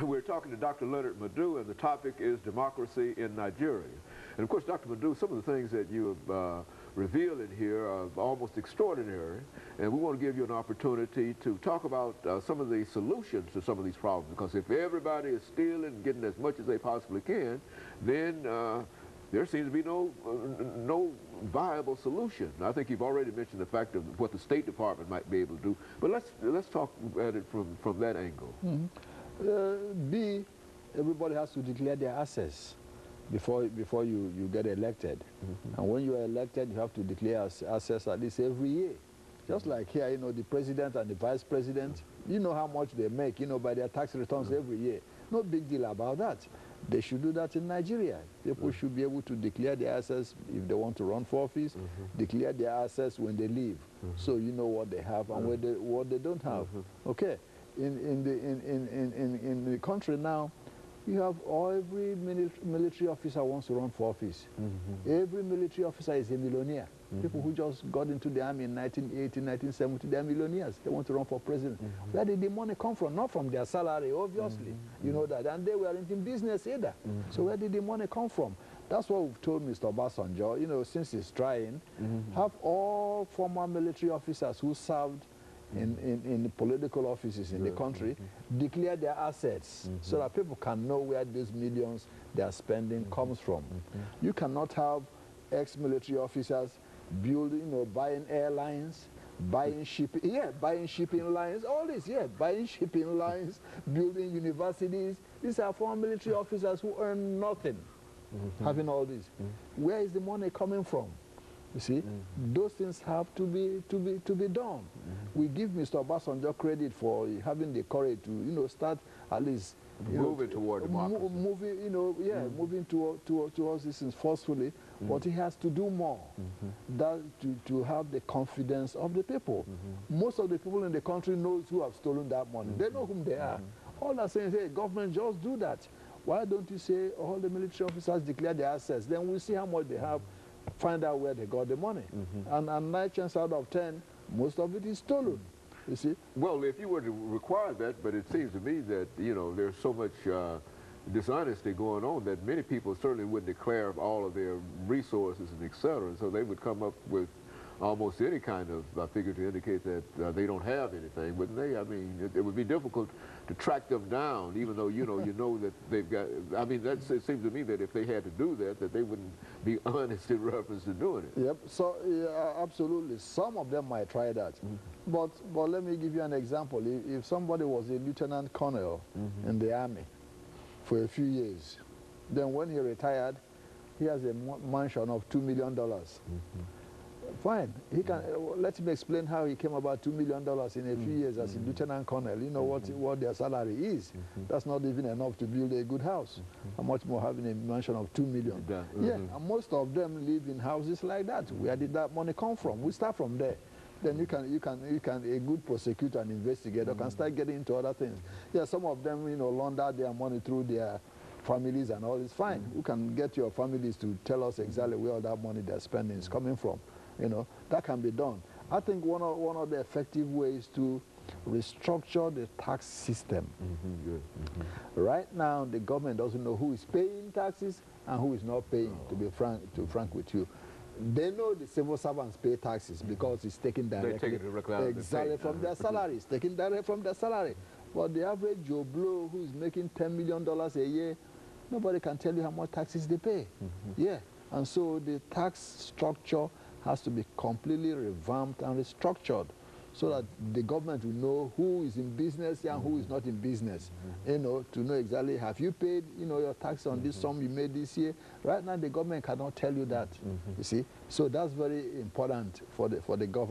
We're talking to Dr. LMadu, and the topic is democracy in Nigeria. And of course, Dr. LMadu, some of the things that you have revealed in here are almost extraordinary, and we want to give you an opportunity to talk about some of the solutions to some of these problems, because if everybody is stealing and getting as much as they possibly can, then there seems to be no viable solution. I think you've already mentioned the fact of what the State Department might be able to do, but let's talk at it from that angle. Mm-hmm. B, everybody has to declare their assets before you get elected. Mm-hmm. And when you are elected, you have to declare assets at least every year. Just like here, you know, the president and the vice president, you know how much they make, you know, by their tax returns every year. No big deal about that. They should do that in Nigeria. People should be able to declare their assets if they want to run for office, declare their assets when they leave, so you know what they have and what they don't have. Okay. In the country now, you have every military officer wants to run for office. Every military officer is a millionaire. People who just got into the army in 1980, 1970, they're millionaires. They want to run for president. Where did the money come from? Not from their salary, obviously. You know that. And they weren't in business either. So where did the money come from? That's what we've told Mr. Obasanjo, you know, since he's trying, have all former military officers who served in political offices in the country, declare their assets so that people can know where these millions they are spending comes from. You cannot have ex-military officers building, you know, buying airlines, buying shipping, buying shipping lines, all this, buying shipping lines, building universities. These are former military officers who earn nothing, having all this. Where is the money coming from? You see, those things have to be done. We give Mr. Obasanjo credit for having the courage to, you know, start at least moving toward democracy. Moving, you know, moving towards this things forcefully. But he has to do more. That to have the confidence of the people. Most of the people in the country knows who have stolen that money. They know whom they are. All they're saying is, hey, government, just do that. Why don't you say all the military officers declare their assets? Then we'll see how much they have. Find out where they got the money. And 9 chances out of 10, most of it is stolen, you see. Well, if you were to require that, but it seems to me that, you know, there's so much dishonesty going on that many people certainly wouldn't declare all of their resources and et cetera, so they would come up with almost any kind of figure to indicate that they don't have anything, wouldn't they? I mean, it would be difficult to track them down, even though, you know that they've got, I mean, it seems to me that if they had to do that they wouldn't be honest in reference to doing it. Yep, so, yeah, absolutely. Some of them might try that. But let me give you an example. If somebody was a lieutenant colonel in the army for a few years, then when he retired, he has a mansion of $2 million. Fine. He can let me explain how he came about $2 million in a few years as a lieutenant colonel. You know what their salary is. That's not even enough to build a good house. How much more having a mansion of $2 million? And most of them live in houses like that. Where did that money come from? We start from there. Then you can a good prosecutor and investigator can start getting into other things. Yeah, some of them, you know, launder their money through their families and all. It's fine. You can get your families to tell us exactly where all that money they're spending is coming from. You know, that can be done. I think one of the effective ways to restructure the tax system. Right now, the government doesn't know who is paying taxes and who is not paying, to be frank with you. They know the civil servants pay taxes because it's taken directly from their salary. It's taken directly from their salary. But the average Joe Blow who is making $10 million a year, nobody can tell you how much taxes they pay. And so the tax structure has to be completely revamped and restructured so that the government will know who is in business and who is not in business. You know, to know exactly, have you paid, you know, your tax on this sum you made this year? Right now, the government cannot tell you that, you see. So that's very important for the government.